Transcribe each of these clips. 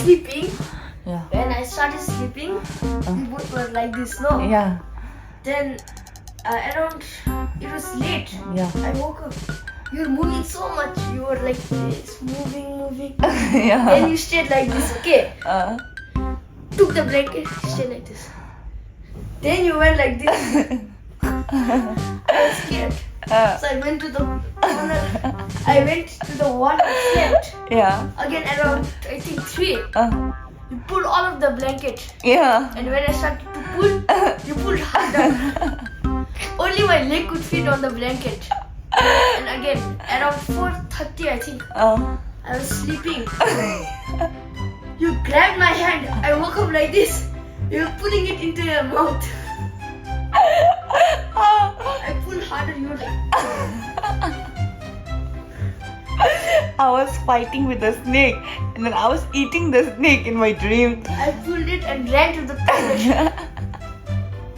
sleeping. Yeah. When I started sleeping, we both were like this, no? Yeah. Then around, it was late. Yeah. I woke up. You were moving so much. You were like this, moving. Yeah. Then you stayed like this, okay? Uh, Took the blanket, stayed like this. Then you went like this. I was scared. So I went to the corner. I went to the wall and slept. yeah. Again around, I think 3. You pulled all of the blanket. Yeah. And when I started to pull, you pulled harder. Only my leg could fit on the blanket. And again, around 4:30 I think, I was sleeping. You grabbed my hand. I woke up like this. You were putting it into your mouth. I pulled harder. You were like... I was fighting with the snake and then I was eating the snake in my dream. I pulled it and ran to the toilet.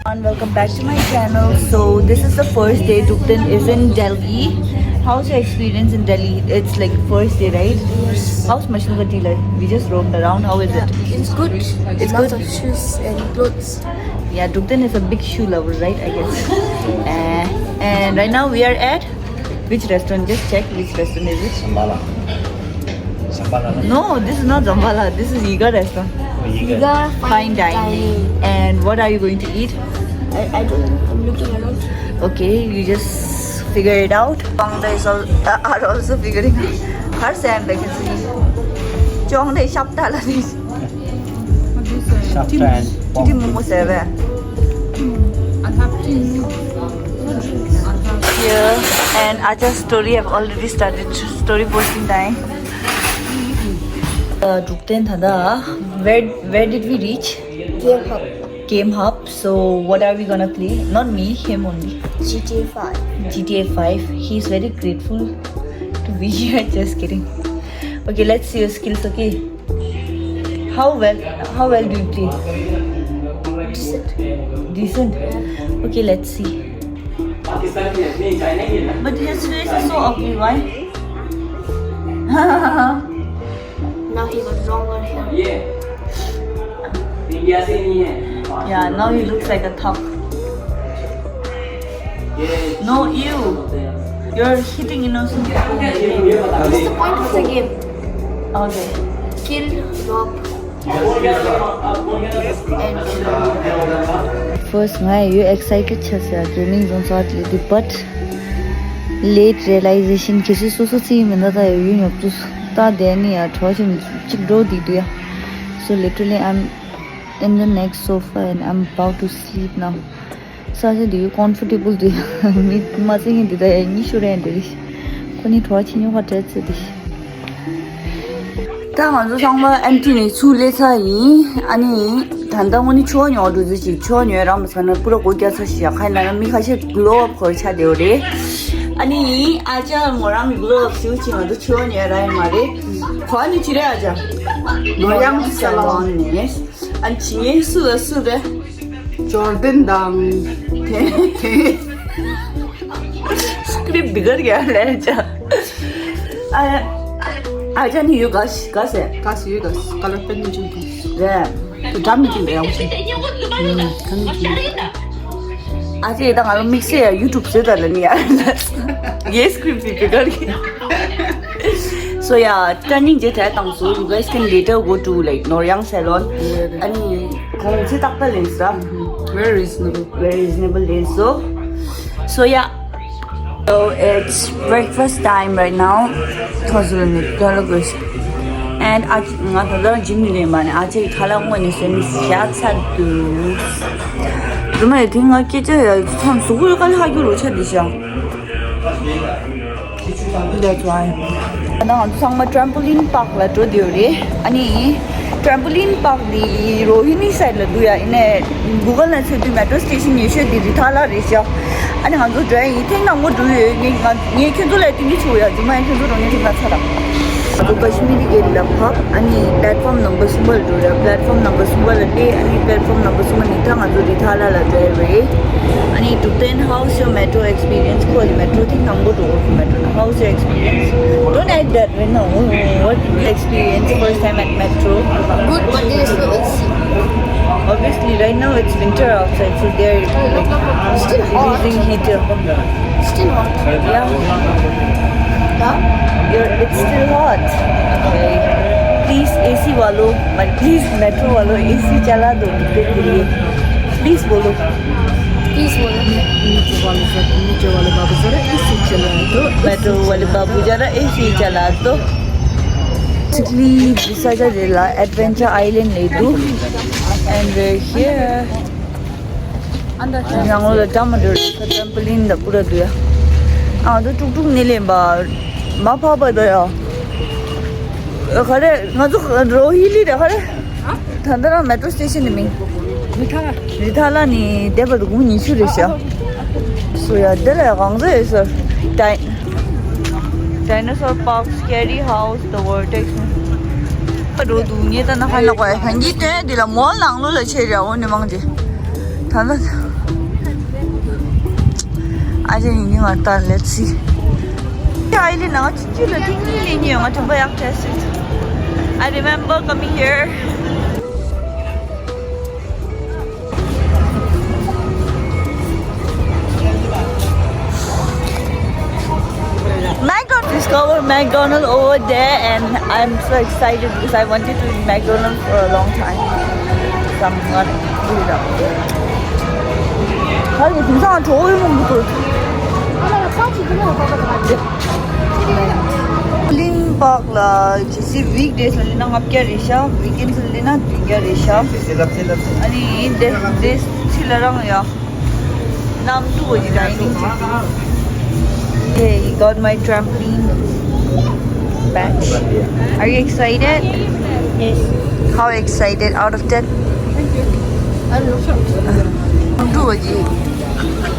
And welcome back to my channel. So this is the first day Dukden is in Delhi. How's your experience in Delhi? It's like first day, right? Yes. How's Mashnugati like? We just roamed around. How is it? It's good. It's Lots good. of shoes and clothes. Yeah, Dukden is a big shoe lover, right? I guess. And right now we are at which restaurant? Just check which restaurant is it. Zambala. No, this is not Zambala. This is Iga restaurant. Iga Fine dining. And what are you going to eat? I don't know. I'm looking around. Okay, you just figure it out. Chongda is are also figuring out. Her Sam like Chongda is Shapta la this. Shafta and Titi momo serve. Here and Acha's story. I've already started story posting time. Dukden Thada. Where did we reach? Game Hub. So what are we gonna play? Not me, him only. GTA 5. GTA 5. He's very grateful to be here. Just kidding. Okay, let's see your skills. Okay. How well do you play? Decent. Okay, let's see. But his face is so ugly. Why? Now he got longer hair. Yeah, now he looks like a thug. No, you. You're hitting innocent people. What's the point of the game? Okay. Kill, rob, First, you excited training zone start but late realization kisi so see so literally I'm in the next sofa and I'm about to sleep now. So I said, do you comfortable? Do you meet mazing into the any sure end? Koni watching you what it's this. 당한도 정말 엔티니 술래사이 아니 단당원이 추원여도 지지 추원여라면서는 부러고기서 시작하려는 미카시 글로업 걸차되오래 아니 아자 뭐랑 글로업 시우치마도 추원여라는 말이 관이 지래하자 노양 살라왔네 안 지에 쓰데 조던당 스크립 बिगड़ गया ले जा 아자 니 you gas you gas color pen mo dyan 네 to dami din ba ako आज ये तंग आलू mix है YouTube से डालनी यार ये स्क्रिप्ट भी बिगड़ गया so yeah turning jet है तंग so you guys can later go to like Noryang salon अनि कौन से तक पे lens रा very reasonable lens so yeah so it's breakfast time right now and आज ना gym ले माने आज ये खाला मुझे से क्या साधु तुम्हें听कि这唱所有个하기로 찾으셔 that's why 나 상마 trampoline park la to diore ani trampoline park di rohini side la duya ine google na se metro station ye she di thala risha ani han zo drai thing na mo du ye khen zo la ti ni choya ji mai khen zo ro ni thing na chara ado kashmiri area pub ani platform number symbol do platform number symbol ade ani platform number symbol ni thang ado di thala la jai re ani to 10 how's your metro experience ko metro thing number do metro how's your experience don't like that right now. What did you experience first time at metro? Good, but there is no AC. Obviously, right now it's winter outside, so they're like Still hot. using heater. Still hot. Yeah, Yeah? it's still hot. Okay. Please AC वालों, please metro वालों AC चला दो कितने के लिए. Please बोलो. Please, बोलो. नीचे वाले बाबू जरा इसी चला दो Metro वाले बाबू जरा AC चला दो. Basically, Visaja Jilla Adventure Island लेदू, and we're here. Yang lo dah jam ada trampoline dah pura tu ya. Tu tuk ni lemba, apa dah ya? Kare, ngadu rohili dah kare. Thandara metro station ni. Rithala ni depa tu guni suri sya. So ya, dah lah gangza sir. Dinosaur Park, Scary House, The Vortex. Pero dunia tak nak nak kau. Hanji tu di la mall lang lo le cerita awak ni mangji. Tanda. Aja ni mata let's see. Island na chichu la tinggi ni yang macam banyak test. I remember coming here. Discover McDonald's over there, and I'm so excited because I wanted to eat McDonald's for a long time. So I'm gonna do it up. How you think I'm going to do it? Link park la, jisi weekdays la lina ngapkya resha, weekends la lina tingya resha. Ani this silarang ya. Nam tu aja dining. Okay, got my trampoline patch. Are you excited? Yes. How excited? Out of 10? I don't know. Do aji.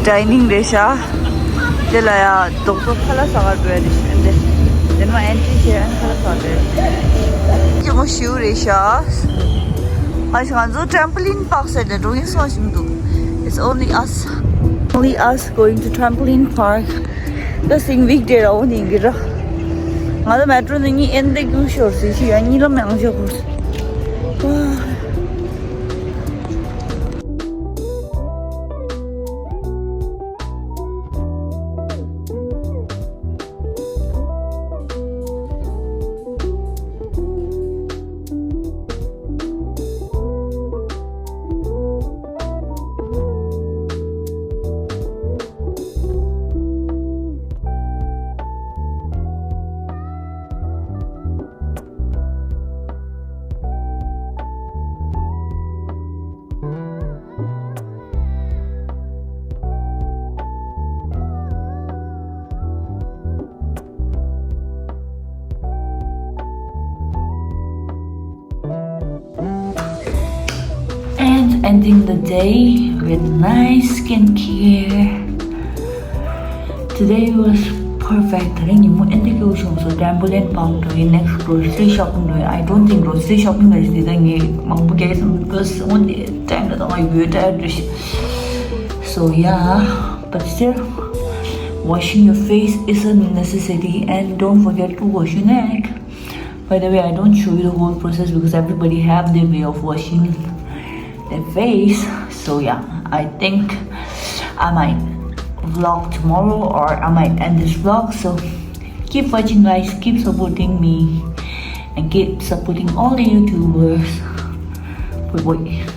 Dining resha. Jelaya doktor khala sagar dua resha. Then my entry here and khala sagar. Jemo shoe resha. Mas kanzo trampoline park side le doing so simdu. It's only us. Only us going to trampoline park. The thing weekday raw ni gira. Ngada metro ni ende kyu shor si si ani lo mang jo kurs. And ending the day with nice skincare. Today was perfect. So trampoline park doing next grocery shopping doing. I don't think grocery shopping is because only time that I weird address. So yeah, but still washing your face is a necessity, and don't forget to wash your neck. By the way, I don't show you the whole process because everybody have their way of washing their face. So yeah, I think I might vlog tomorrow or I might end this vlog. So keep watching guys, keep supporting me and keep supporting all the YouTubers. Bye bye.